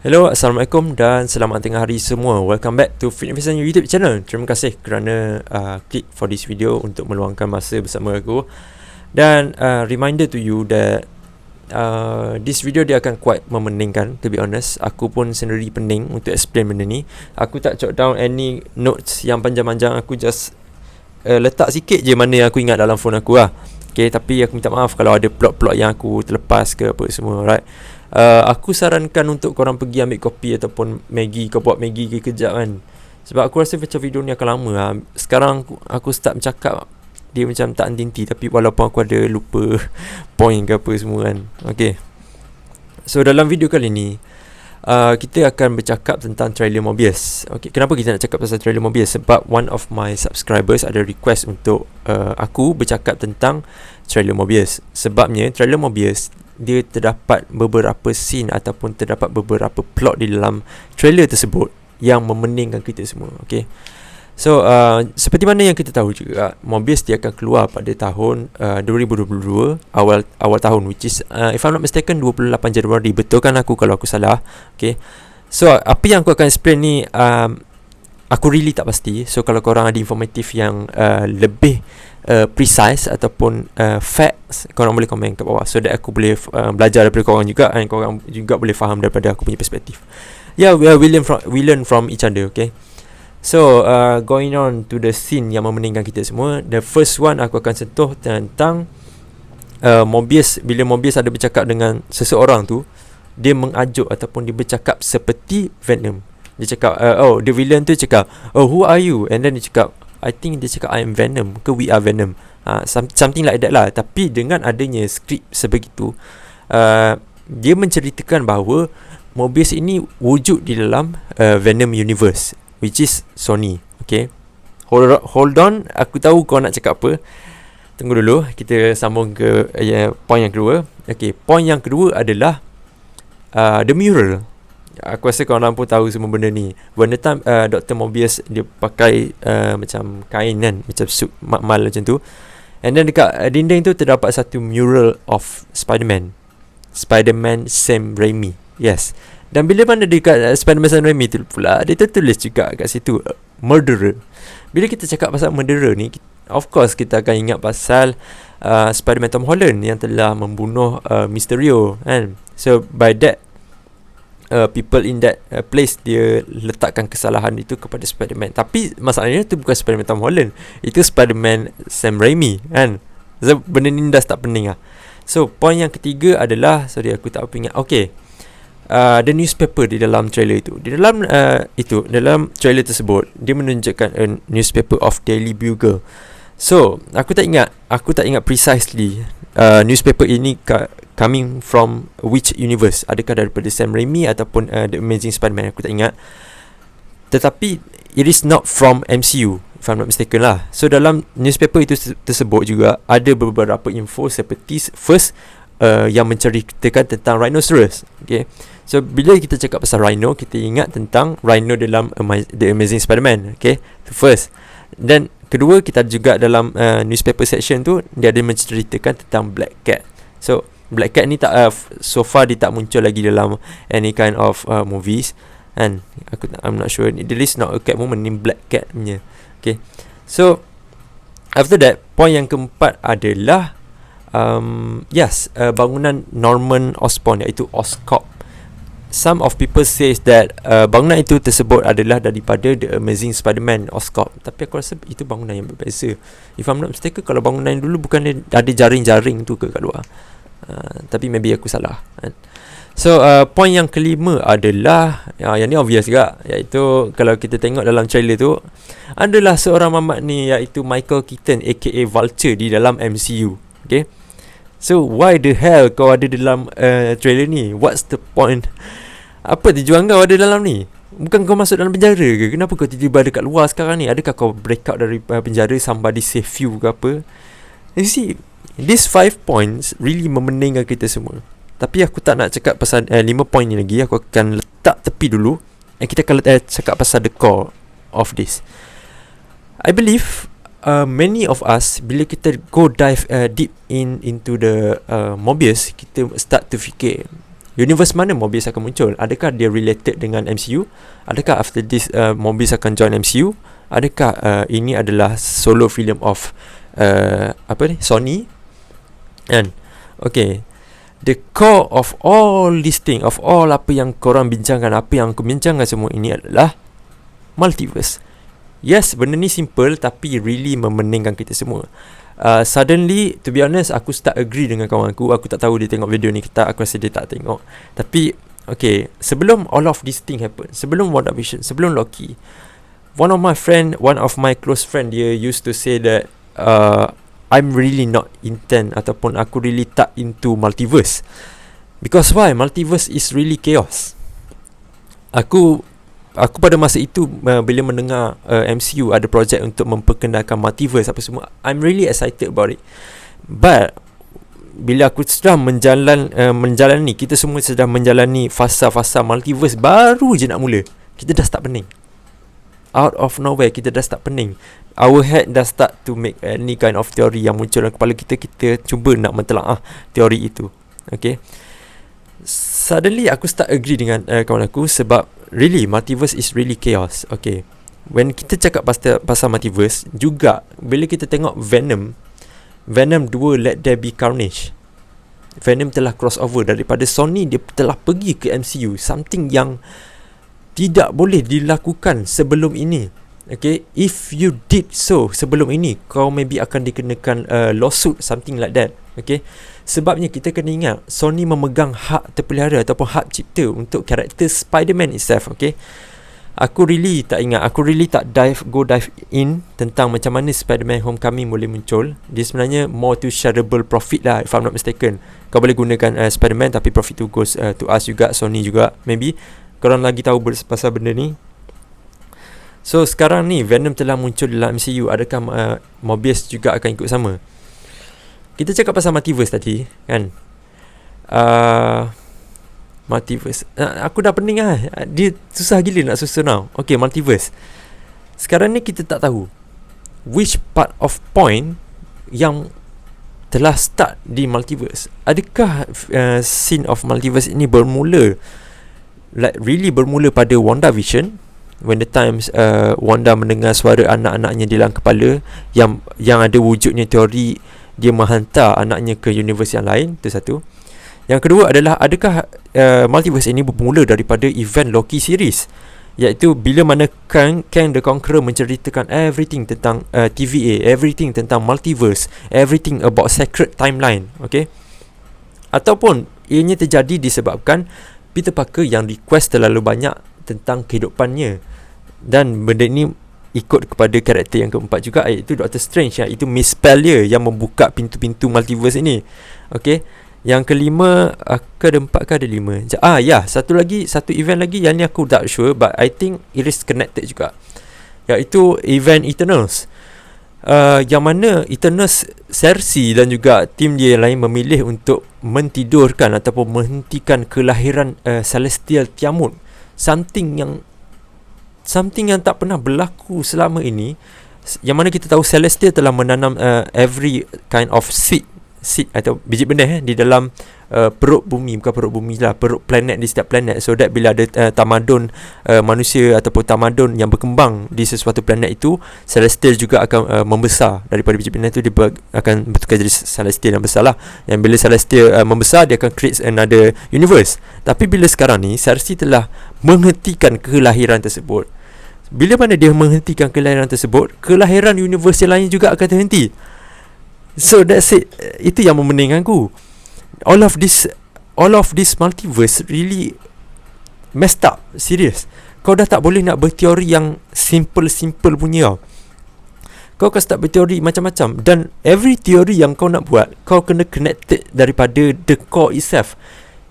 Hello, Assalamualaikum dan selamat tengah hari semua. Welcome back to Fit Investment YouTube channel. Terima kasih kerana klik for this video untuk meluangkan masa bersama aku. Dan reminder to you that this video dia akan quite memeningkan. To be honest, aku pun sendiri pening untuk explain benda ni. Aku tak jot down any notes yang panjang-panjang. Aku just letak sikit je mana yang aku ingat dalam phone aku lah. Okay, tapi aku minta maaf kalau ada plot-plot yang aku terlepas ke apa semua, right? Aku sarankan untuk korang pergi ambil kopi ataupun Maggi. Kau buat Maggi ke kejap kan. Sebab aku rasa macam video ni akan lama lah. Sekarang aku start bercakap, dia macam tak henti-henti. Tapi walaupun aku ada lupa point ke apa semua kan. Okay, so dalam video kali ni kita akan bercakap tentang trailer Mobius. Okay, kenapa kita nak cakap pasal trailer Mobius? Sebab one of my subscribers ada request untuk aku bercakap tentang trailer Mobius. Sebabnya trailer Mobius, dia terdapat beberapa scene ataupun terdapat beberapa plot di dalam trailer tersebut yang memeningkan kita semua. Okay, so seperti mana yang kita tahu juga, Mobius dia akan keluar pada tahun 2022 awal tahun, which is if I'm not mistaken 28 Januari. Betulkan aku kalau aku salah. Okay, so apa yang aku akan explain ni aku really tak pasti. So kalau korang ada informatif yang lebih precise ataupun facts, korang boleh komen kat bawah, so that aku boleh belajar daripada korang juga, dan korang juga boleh faham daripada aku punya perspektif. We learn from each other. Okay, so going on to the scene yang memeningkan kita semua. The first one aku akan sentuh tentang Mobius. Bila Mobius ada bercakap dengan seseorang tu, dia mengajuk ataupun dia bercakap seperti Venom. Dia cakap the villain tu cakap, "Oh, who are you?" And then dia cakap, I think dia cakap, "I am Venom" ke "We are Venom", something like that lah. Tapi dengan adanya skrip sebegitu, dia menceritakan bahawa Mobius ini wujud di dalam Venom Universe, which is Sony. Okay, hold on, aku tahu kau nak cakap apa. Tunggu dulu, kita sambung ke point yang kedua. Okay, point yang kedua adalah the mural. Aku rasa korang pun tahu semua benda ni. Benda time Dr. Mobius dia pakai macam kain kan, macam suit makmal macam tu. And then dekat dinding tu terdapat satu mural of Spider-Man Sam Raimi. Yes. Dan bila mana dekat Spider-Man Sam Raimi tu pula, dia tertulis juga kat situ murderer. Bila kita cakap pasal murderer ni, of course kita akan ingat pasal Spider-Man Tom Holland yang telah membunuh Mysterio kan. So by that people in that place, dia letakkan kesalahan itu kepada Spider-Man. Tapi masalahnya itu bukan Spider-Man Tom Holland, itu Spider-Man Sam Raimi kan. So benda ni dah start pening lah. So point yang ketiga adalah, sorry aku tak ingat. Okay, the newspaper di dalam trailer itu. Di dalam dalam trailer tersebut, dia menunjukkan a newspaper of Daily Bugle. So aku tak ingat precisely newspaper ini coming from which universe. Adakah daripada Sam Raimi ataupun The Amazing Spider-Man, aku tak ingat. Tetapi it is not from MCU, if I'm not mistaken lah. So dalam newspaper itu tersebut juga ada beberapa info seperti first yang menceritakan tentang Rhinoceros. Okay, so bila kita cakap pasal Rhino, kita ingat tentang Rhino dalam The Amazing Spider-Man. Okay, itu first. Dan kedua, kita juga dalam newspaper section tu, dia ada menceritakan tentang Black Cat. So Black Cat ni tak so far dia tak muncul lagi dalam any kind of movies, and I'm not sure. There is not a Catwoman ni Black Cat punya. Okay, so after that, point yang keempat adalah bangunan Norman Osborn, iaitu Oscorp. Some of people says that bangunan itu tersebut adalah daripada The Amazing Spider-Man Oscorp. Tapi aku rasa itu bangunan yang berbeza. If I'm not mistaken, kalau bangunan dulu bukan ada jaring-jaring tu ke kat luar. Tapi maybe aku salah kan? So point yang kelima adalah yang ni obvious juga, iaitu kalau kita tengok dalam trailer tu, adalah seorang mamat ni, iaitu Michael Keaton aka Vulture di dalam MCU. Okay, so why the hell kau ada dalam trailer ni? What's the point? Apa tujuan kau ada dalam ni? Bukan kau masuk dalam penjara ke? Kenapa kau tiba-tiba ada kat luar sekarang ni? Adakah kau break out dari penjara, somebody save you ke apa? You see, these 5 points really memeningkan kita semua. Tapi aku tak nak cakap pasal 5 point ni lagi. Aku akan letak tepi dulu, and kita akan cakap pasal the core of this. I believe many of us, bila kita go dive deep into the Mobius, kita start to fikir, Universe mana Morbius akan muncul? Adakah dia related dengan MCU? Adakah after this Morbius akan join MCU? Adakah ini adalah solo film of Sony? And okay, the core of all this thing, of all apa yang korang bincangkan, apa yang aku bincangkan semua ini adalah multiverse. Yes, benda ni simple tapi really memeningkan kita semua. Suddenly, to be honest, aku start agree dengan kawan aku. Aku tak tahu dia tengok video ni ke tak. Aku rasa dia tak tengok. Tapi okay, sebelum all of this thing happen, sebelum WandaVision, sebelum Loki, one of my close friend, dia used to say that I'm really not intent, ataupun aku really tak into multiverse. Because why? Multiverse is really chaos. Aku pada masa itu bila mendengar MCU ada projek untuk memperkenalkan multiverse apa semua, I'm really excited about it. But bila aku sedang menjalani, kita semua sedang menjalani fasa-fasa multiverse, baru je nak mula, kita dah start pening. Out of nowhere, kita dah start pening. Our head dah start to make any kind of theory yang muncul dalam kepala kita. Kita cuba nak mentelaah teori itu. Okay, suddenly aku start agree dengan kawan aku, sebab really multiverse is really chaos. Okay, when kita cakap pasal multiverse juga, bila kita tengok Venom 2 Let There Be Carnage, Venom telah crossover daripada Sony, dia telah pergi ke MCU, something yang tidak boleh dilakukan sebelum ini. Okay, if you did so sebelum ini, kau maybe akan dikenakan lawsuit, something like that. Okay, sebabnya kita kena ingat, Sony memegang hak terpelihara ataupun hak cipta untuk karakter Spider-Man itself. Okay, aku really tak dive in tentang macam mana Spider-Man Homecoming boleh muncul. Dia sebenarnya more to shareable profit lah, if I'm not mistaken. Kau boleh gunakan Spider-Man, tapi profit tu goes to us juga, Sony juga. Maybe korang lagi tahu pasal benda ni. So sekarang ni Venom telah muncul dalam MCU. Adakah Morbius juga akan ikut sama? Kita cakap pasal multiverse tadi kan, multiverse, aku dah pening lah. Dia susah gila nak susun tau. Okay, multiverse. Sekarang ni kita tak tahu which part of point yang telah start di multiverse. Adakah scene of multiverse ini bermula pada WandaVision, when the times Wanda mendengar suara anak-anaknya di dalam kepala, yang ada wujudnya teori dia menghantar anaknya ke universe yang lain. Itu satu. Yang kedua adalah, adakah multiverse ini bermula daripada event Loki series, iaitu bila mana Kang the Conqueror menceritakan everything tentang TVA, everything tentang multiverse, everything about sacred timeline. Okay, ataupun ianya terjadi disebabkan Peter Parker yang request terlalu banyak tentang kehidupannya, dan benda ni ikut kepada karakter yang keempat juga, iaitu Doctor Strange, iaitu Miss Pelia yang membuka pintu-pintu multiverse ini. Okay, yang kelima, ada 4 ke ada 5? Satu event lagi yang ni aku tak sure, but I think it is connected juga, iaitu event Eternals. Yang mana Eternals, Cersei dan juga tim dia yang lain memilih untuk mentidurkan ataupun menghentikan kelahiran Celestial Tiamut. Something yang tak pernah berlaku selama ini, yang mana kita tahu Celestial telah menanam every kind of seed atau biji benih di dalam perut bumi, bukan perut bumi lah, perut planet, di setiap planet, so that bila ada tamadun manusia ataupun tamadun yang berkembang di sesuatu planet itu, Celestial juga akan membesar daripada biji benih itu. Dia akan bertukar jadi Celestial yang besar lah. Yang bila Celestial membesar, dia akan create another universe. Tapi bila sekarang ni Cersei telah menghentikan kelahiran tersebut, bila mana dia menghentikan kelahiran tersebut, kelahiran universe yang lain juga akan terhenti. So that's it. Itu yang memeningkanku. All of this multiverse really messed up. Serious. Kau dah tak boleh nak berteori yang simple punya. Kau akan start berteori macam-macam, dan every teori yang kau nak buat, kau kena connected daripada the core itself.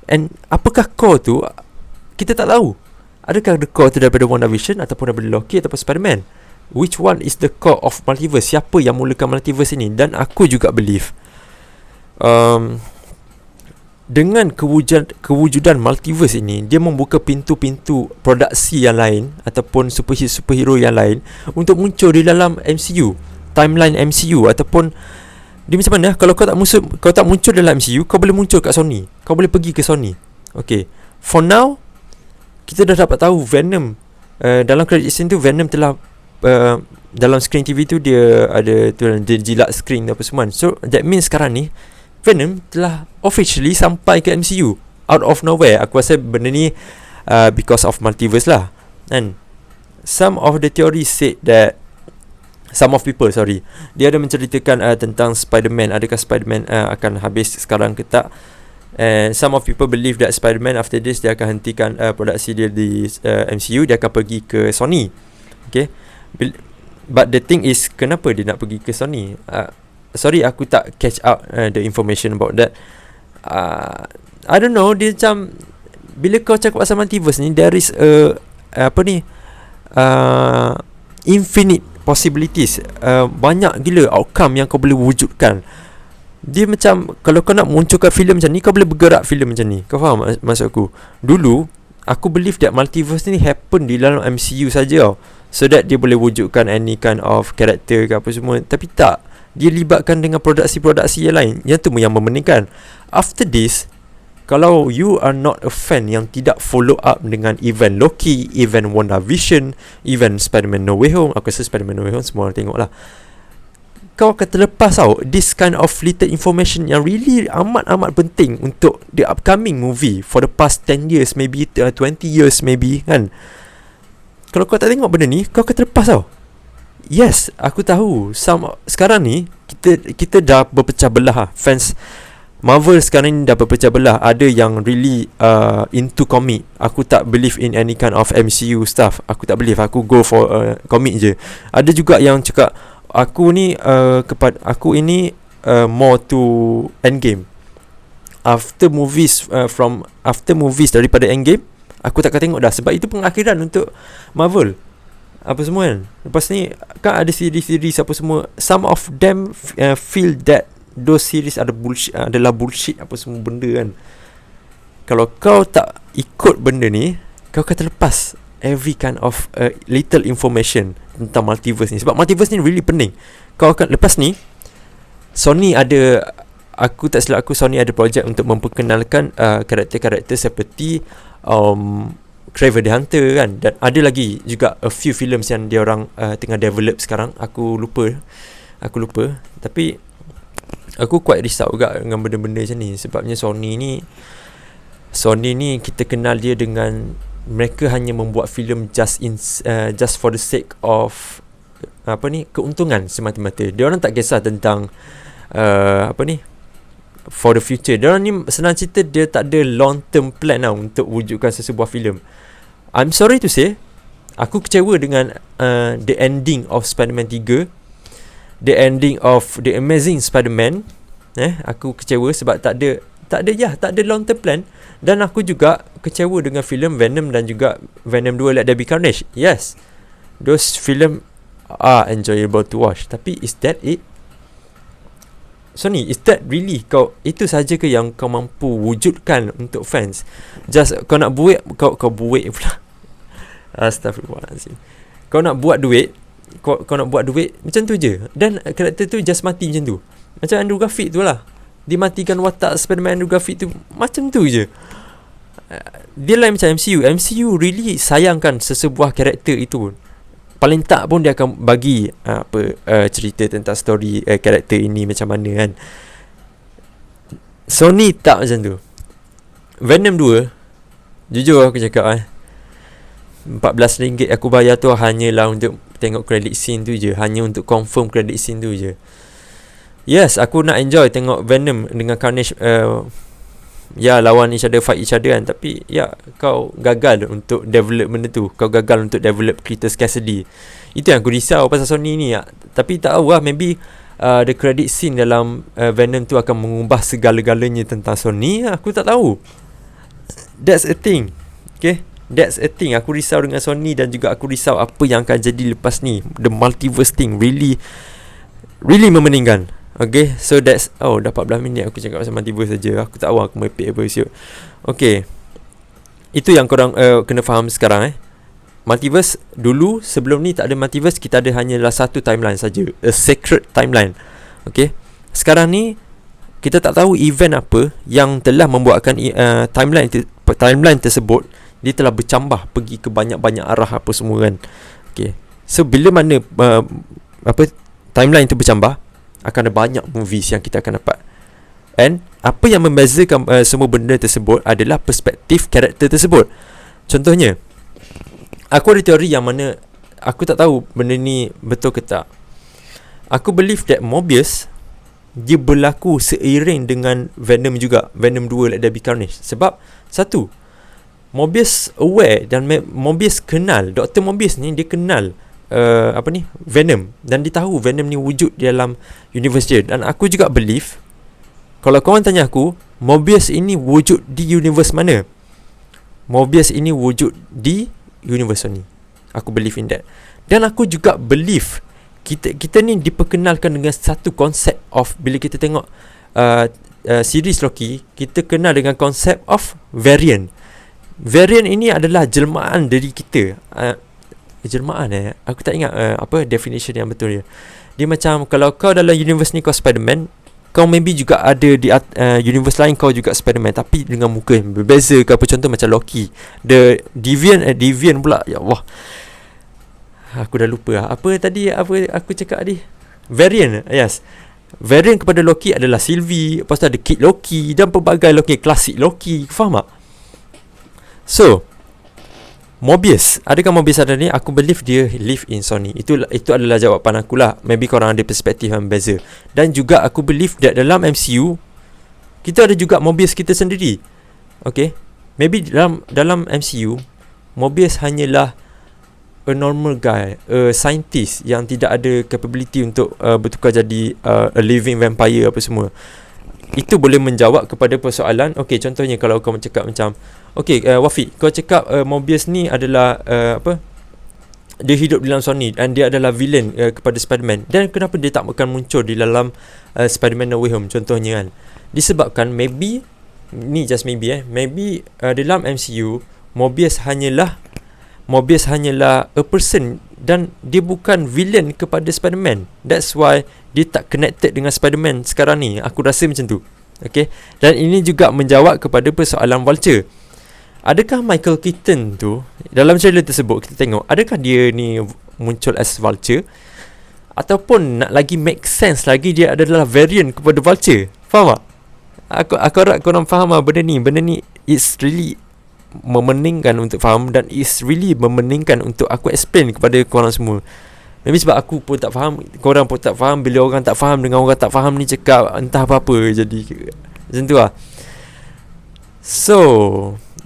And apakah core tu, kita tak tahu. Adakah the core tu daripada WandaVision, ataupun daripada Loki, ataupun Spider-Man? Which one is the core of multiverse? Siapa yang mulakan multiverse ini? Dan aku juga believe dengan kewujudan multiverse ini, dia membuka pintu-pintu produksi yang lain ataupun superhero yang lain untuk muncul di dalam MCU, timeline MCU. Ataupun dia macam mana, kalau kau tak muncul dalam MCU, kau boleh muncul kat Sony, kau boleh pergi ke Sony. Okay, for now kita dah dapat tahu Venom, dalam credit scene tu Venom telah dalam screen TV tu dia ada tu, dia jilat screen apa semua. So that means sekarang ni Venom telah officially sampai ke MCU out of nowhere. Aku rasa benda ni because of multiverse lah. And some of the theories said that dia ada menceritakan tentang Spider-Man, adakah Spider-Man akan habis sekarang ke tak. And some of people believe that Spider-Man after this dia akan hentikan produksi dia di MCU, dia akan pergi ke Sony. Okay, but the thing is, kenapa dia nak pergi ke Sony? Sorry, aku tak catch up the information about that. I don't know, dia macam bila kau cakap pasal multiverse ni, there is infinite possibilities, banyak gila outcome yang kau boleh wujudkan. Dia macam kalau kau nak munculkan filem macam ni, kau boleh bergerak filem macam ni. Kau faham maksud aku? Dulu aku believe that multiverse ni happen di dalam MCU saja tau, so that dia boleh wujudkan any kind of character ke apa semua. Tapi tak, dia libatkan dengan produksi-produksi yang lain. Yang tu yang memeningkan. After this, kalau you are not a fan yang tidak follow up dengan event Loki, event WandaVision, event Spider-Man No Way Home, aku rasa Spider-Man No Way Home semua orang tengok lah, kau akan terlepas tau this kind of little information yang really amat-amat penting untuk the upcoming movie for the past 10 years, maybe 20 years maybe kan. Kalau kau tak tengok benda ni, kau akan terlepas tau. Yes, aku tahu sekarang ni kita dah berpecah belah fans Marvel sekarang ni dah berpecah belah. Ada yang really into comic. Aku tak believe in any kind of MCU stuff. Aku tak believe. Aku go for comic je. Ada juga yang cakap aku ni aku ini more to Endgame. After movies daripada Endgame, aku tak akan tengok dah, sebab itu pengakhiran untuk Marvel apa semua kan. Lepas ni kan ada series apa semua. Some of them feel that those series adalah bullshit apa semua benda kan. Kalau kau tak ikut benda ni, kau akan terlepas every kind of little information tentang multiverse ni. Sebab multiverse ni really pening. Kau akan lepas ni Sony ada, aku tak silap aku, Sony ada projek untuk memperkenalkan karakter-karakter seperti Kraven the Hunter kan. Dan ada lagi juga a few films yang dia orang tengah develop sekarang. Aku lupa. Tapi aku quite risau juga dengan benda-benda macam ni. Sebabnya Sony ni kita kenal dia dengan mereka hanya membuat filem just for the sake of keuntungan semata-mata. Dia orang tak kisah tentang for the future. Dia orang ni senang cerita, dia tak ada long term plan lah untuk wujudkan sesebuah filem. I'm sorry to say, aku kecewa dengan the ending of Spider-Man 3, the ending of The Amazing Spider-Man. Aku kecewa sebab tak ada long term plan. Dan aku juga kecewa dengan filem Venom dan juga Venom 2 Let There Be Carnage. Yes, those film are enjoyable to watch. Tapi is that it? Sony, is that really itu saja ke yang kau mampu wujudkan untuk fans? Just kau nak buat kau buat pula. Astaghfirullahalazim. Kau nak buat duit, kau nak buat duit macam tu je. Dan karakter tu just mati macam tu. Macam Andrew Garfield tu lah, dimatikan watak Spider-Man Andrew Garfield tu, macam tu je. Dia lain macam MCU really sayangkan sesebuah karakter itu. Paling tak pun dia akan bagi cerita tentang story karakter ini macam mana kan. Sony tak macam tu. Venom 2, jujur aku cakap RM14 aku bayar tu hanyalah untuk tengok credit scene tu je, hanya untuk confirm credit scene tu je. Yes, aku nak enjoy tengok Venom dengan Carnage lawan each other, fight each other kan. Tapi kau gagal untuk develop benda tu. Kau gagal untuk develop Cletus Cassidy. Itu yang aku risau pasal Sony ni. Tapi tak tahu lah, maybe the credit scene dalam Venom tu akan mengubah segala-galanya tentang Sony. Aku tak tahu. That's a thing. Okay, that's a thing. Aku risau dengan Sony dan juga aku risau apa yang akan jadi lepas ni. The multiverse thing really memeningkan. Okay, so that's dah 14 minit aku cakap pasal multiverse saja. Aku tak tahu aku merepek apa siut. Okay, itu yang korang kena faham sekarang. Multiverse dulu, sebelum ni tak ada multiverse, kita ada hanyalah satu timeline saja, a sacred timeline. Okay, sekarang ni kita tak tahu event apa yang telah membuatkan timeline tersebut dia telah bercambah pergi ke banyak-banyak arah apa semua kan. Okay. So bila mana timeline itu bercambah, akan ada banyak movies yang kita akan dapat. And apa yang membezakan semua benda tersebut adalah perspektif karakter tersebut. Contohnya, aku ada teori yang mana aku tak tahu benda ni betul ke tak. Aku believe that Morbius dia berlaku seiring dengan Venom juga, Venom 2 Let There Be Carnage. Sebab satu, Morbius aware dan Morbius kenal, Dr. Morbius ni dia kenal Venom, dan dia tahu Venom ni wujud di dalam universe dia. Dan aku juga believe, kalau korang tanya aku, Morbius ini wujud di universe mana? Morbius ini wujud di universe Sony. Aku believe in that. Dan aku juga believe kita ni diperkenalkan dengan satu konsep of, bila kita tengok series Loki, kita kenal dengan konsep of variant. Variant ini adalah jelmaan dari kita. Jelmaan aku tak ingat apa definition yang betul dia. Dia macam kalau kau dalam universe ni kau Spider-Man, kau maybe juga ada di universe lain kau juga Spider-Man, tapi dengan muka yang berbeza ke apa. Contoh macam Loki, the Deviant pula. Ya Allah, aku dah lupa apa tadi, apa aku cakap tadi. Variant, yes. Variant kepada Loki adalah Sylvie, lepas tu ada Kid Loki dan pelbagai Loki, klasik Loki. Faham tak? So Morbius, adakah Morbius ada ni? Aku believe dia live in Sony. Itu adalah jawapan aku lah. Maybe korang ada perspektif yang berbeza. Dan juga aku believe that dalam MCU kita ada juga Morbius kita sendiri. Okay, maybe dalam MCU Morbius hanyalah a normal guy, a scientist yang tidak ada capability untuk bertukar jadi a living vampire apa semua. Itu boleh menjawab kepada persoalan. Okay, contohnya kalau kau cakap macam, okay, Wafiq, kau cakap Morbius ni adalah dia hidup di dalam Sony dan dia adalah villain kepada Spider-Man. Dan kenapa dia tak akan muncul di dalam Spider-Man No Way Home contohnya kan? Disebabkan maybe, ni just maybe maybe dalam MCU Morbius hanyalah a person dan dia bukan villain kepada Spider-Man. That's why dia tak connected dengan Spider-Man sekarang ni. Aku rasa macam tu. Okay. Dan ini juga menjawab kepada persoalan Vulture. Adakah Michael Keaton tu dalam trailer tersebut kita tengok, adakah dia ni muncul as Vulture, ataupun nak lagi make sense lagi dia adalah variant kepada Vulture? Faham tak? Aku harap korang faham lah benda ni it's really memeningkan untuk faham, dan it's really memeningkan untuk aku explain kepada korang semua. Maybe sebab aku pun tak faham, korang pun tak faham. Bila orang tak faham dengan orang tak faham ni cakap entah apa-apa, jadi macam tu lah. So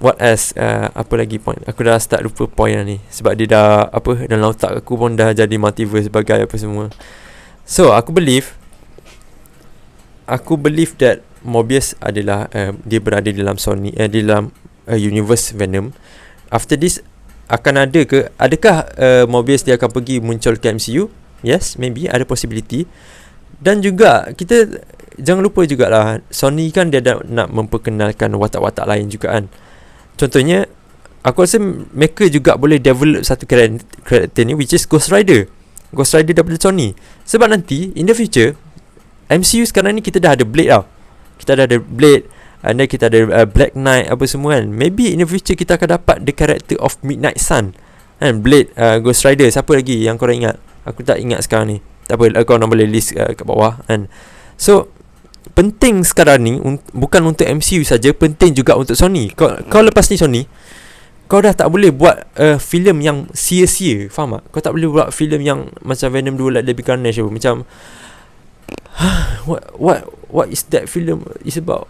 what else? Apa lagi point? Aku dah start lupa point lah ni, sebab dia dah dalam otak aku pun dah jadi multiverse sebagai apa semua. So aku believe that Morbius adalah dia berada dalam Sony, di dalam universe Venom. After this adakah Morbius dia akan pergi muncul ke MCU? Yes, maybe ada possibility. Dan juga kita jangan lupa jugalah, Sony kan dia nak memperkenalkan watak-watak lain juga kan. Contohnya aku rasa mereka juga boleh develop satu karakter ni, which is Ghost Rider daripada Sony. Sebab nanti in the future MCU sekarang ni kita dah ada Blade tau. Kita dah ada Blade, and then kita ada Black Knight apa semua kan. Maybe in the future kita akan dapat the character of Midnight Sun kan, Blade, Ghost Rider. Siapa lagi yang korang ingat? Aku tak ingat sekarang ni. Tak apa, korang boleh list kat bawah kan. So penting sekarang ni bukan untuk MCU saja, penting juga untuk Sony. Kau lepas ni Sony, kau dah tak boleh buat filem yang sia-sia. Faham tak? Kau tak boleh buat filem yang macam Venom 2 Let There Be Carnage tu. Macam what is that film is about?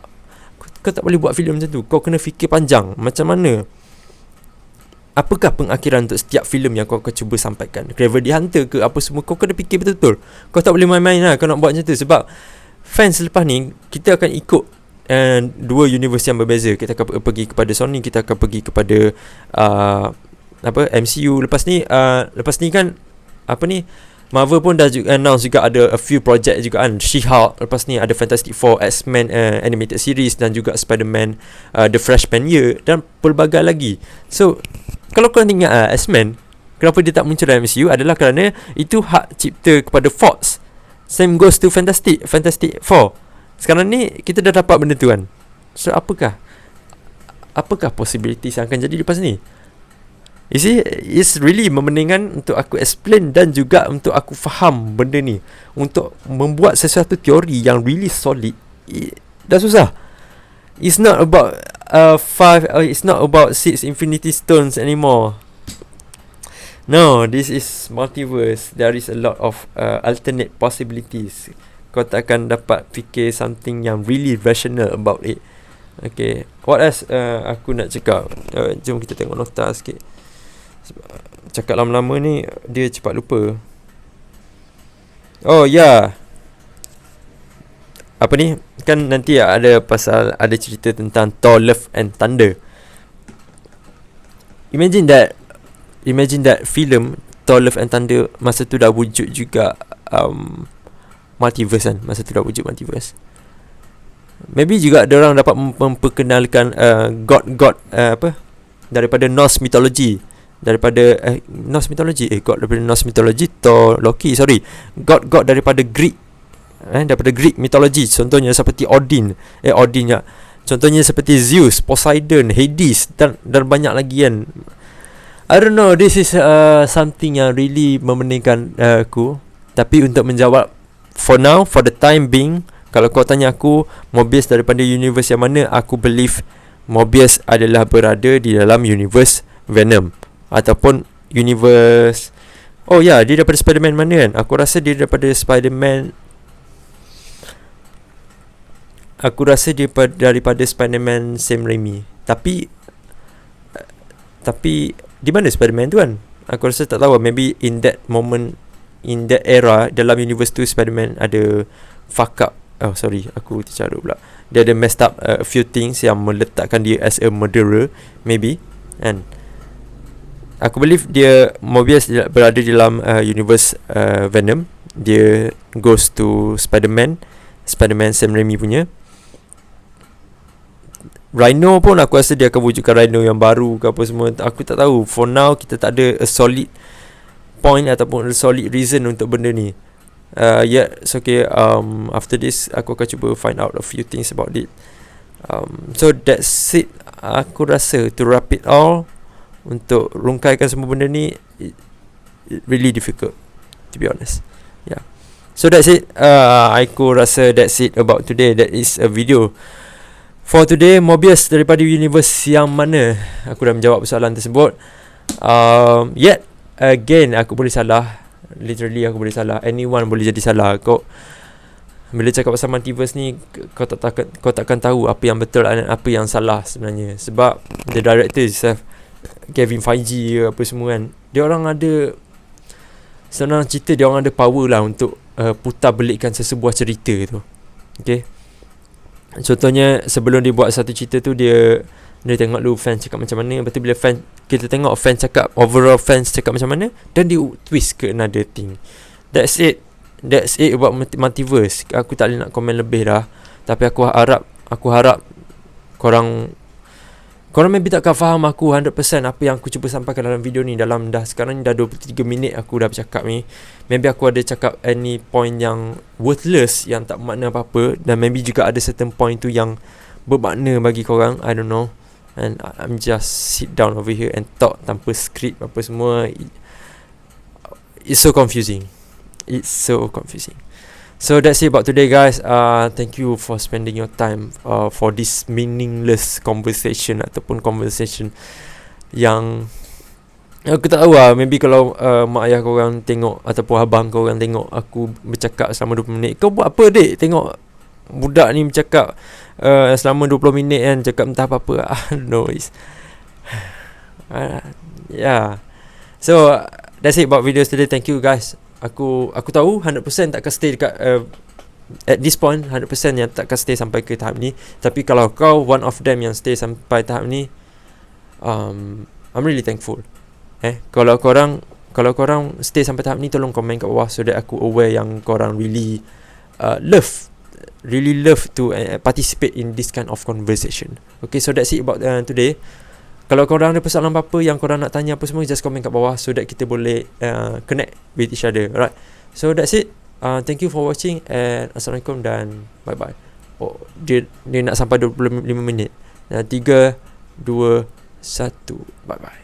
Kau tak boleh buat filem macam tu. Kau kena fikir panjang. Macam mana, apakah pengakhiran untuk setiap filem yang kau cuba sampaikan? Gravity Hunter ke apa semua, kau kena fikir betul-betul. Kau tak boleh main-main lah kau nak buat macam tu. Sebab fans selepas ni kita akan ikut dua universe yang berbeza. Kita akan pergi kepada Sony, kita akan pergi kepada MCU. Lepas ni kan Marvel pun dah juga announce juga ada a few project juga kan. She-Hulk, lepas ni ada Fantastic Four, X-Men animated series, dan juga Spider-Man, The Freshman Year, dan pelbagai lagi. So kalau korang ingat X-Men, kenapa dia tak muncul dalam MCU adalah kerana itu hak cipta kepada Fox. Same goes to Fantastic Four. Sekarang ni kita dah dapat benda tu kan. So apakah possibilities yang akan jadi lepas ni? You see, it's really memeningkan untuk aku explain dan juga untuk aku faham benda ni. Untuk membuat sesuatu teori yang really solid, dah susah. It's not about it's not about 6 infinity stones anymore. No, this is multiverse. There is a lot of alternate possibilities. Kau tak akan dapat fikir something yang really rational about it. Okay, what else aku nak cakap? Jom kita tengok nota sikit. Cakap lama-lama ni dia cepat lupa. Oh ya, yeah. Apa ni? Kan nanti ada cerita tentang Thor Love and Thunder. Imagine that film Thor Love and Thunder masa tu dah wujud juga multiverse kan. Masa tu dah wujud multiverse. Maybe juga diorang dapat memperkenalkan god daripada Norse mythology. Daripada Norse mythology daripada Norse mythology, Thor, Loki, god daripada Greek, daripada Greek mythology. Contohnya seperti Odin ya. Contohnya seperti Zeus, Poseidon, Hades dan banyak lagi kan. I don't know, this is something yang really memeningkan aku. Tapi untuk menjawab, for now, for the time being, kalau kau tanya aku Mobius daripada universe yang mana, aku believe Mobius adalah berada di dalam universe Venom ataupun universe, oh ya, dia daripada Spider-Man mana kan? Aku rasa dia daripada Spider-Man daripada Spider-Man Sam Raimi. Tapi di mana Spider-Man tu kan? Aku rasa tak tahu. Maybe in that moment, in that era, dalam universe tu Spider-Man ada fuck up. Oh sorry, aku tercarut pula. Dia ada messed up a few things yang meletakkan dia as a murderer, maybe. And aku believe Mobius berada di dalam universe Venom. Dia goes to Spider-Man Sam Raimi punya. Rhino pun aku rasa dia akan wujudkan Rhino yang baru ke apa semua. Aku tak tahu. For now kita tak ada a solid point ataupun a solid reason untuk benda ni. It's okay. After this aku akan cuba find out a few things about it. So that's it. Aku rasa to wrap it all, untuk rungkaikan semua benda ni, it really difficult, to be honest. Yeah. So that's it. Aku rasa that's it about today. That is a video for today. Mobius daripada universe yang mana? Aku dah menjawab soalan tersebut. Yet again, aku boleh salah. Literally aku boleh salah. Anyone boleh jadi salah. Kau bila cakap pasal multiverse ni, kau takkan tahu apa yang betul dan apa yang salah sebenarnya. Sebab the director itself, Kevin Feige apa semua kan, dia orang ada, senang cerita, dia orang ada power lah untuk putar belikkan sesebuah cerita tu. Okay, contohnya sebelum dia buat satu cerita tu, dia tengok dulu fans cakap macam mana. Lepas tu bila kita tengok fans cakap, overall fans cakap macam mana, dan dia twist ke another thing. That's it about multiverse. Aku tak boleh nak komen lebih dah. Tapi aku harap korang maybe takkan faham aku 100% apa yang aku cuba sampaikan dalam video ni. Sekarang ni dah 23 minit aku dah bercakap ni. Maybe aku ada cakap any point yang worthless, yang tak bermakna apa-apa. Dan maybe juga ada certain point tu yang bermakna bagi korang. I don't know. And I'm just sit down over here and talk tanpa script apa semua. It's so confusing. So that's it about today, guys. Thank you for spending your time for this meaningless conversation ataupun conversation yang aku tak tahu lah. Maybe kalau mak ayah korang tengok ataupun abang korang tengok aku bercakap selama 20 minit, kau buat apa dek? Tengok budak ni bercakap selama 20 minit kan, cakap entah apa-apa. I don't know. Yeah. So that's it about videos today. Thank you, guys. Aku tahu 100% takkan stay dekat at this point, 100% yang takkan stay sampai ke tahap ni. Tapi kalau kau one of them yang stay sampai tahap ni, I'm really thankful. Kalau korang stay sampai tahap ni, tolong komen kat bawah so that aku aware yang korang really love to participate in this kind of conversation. Okay, so that's it about today. Kalau korang ada persoalan apa-apa yang korang nak tanya apa semua, just komen kat bawah so that kita boleh connect with each other. Alright, so that's it. Thank you for watching and Assalamualaikum dan bye-bye. dia nak sampai 25 minit. 3, 2, 1. Bye bye.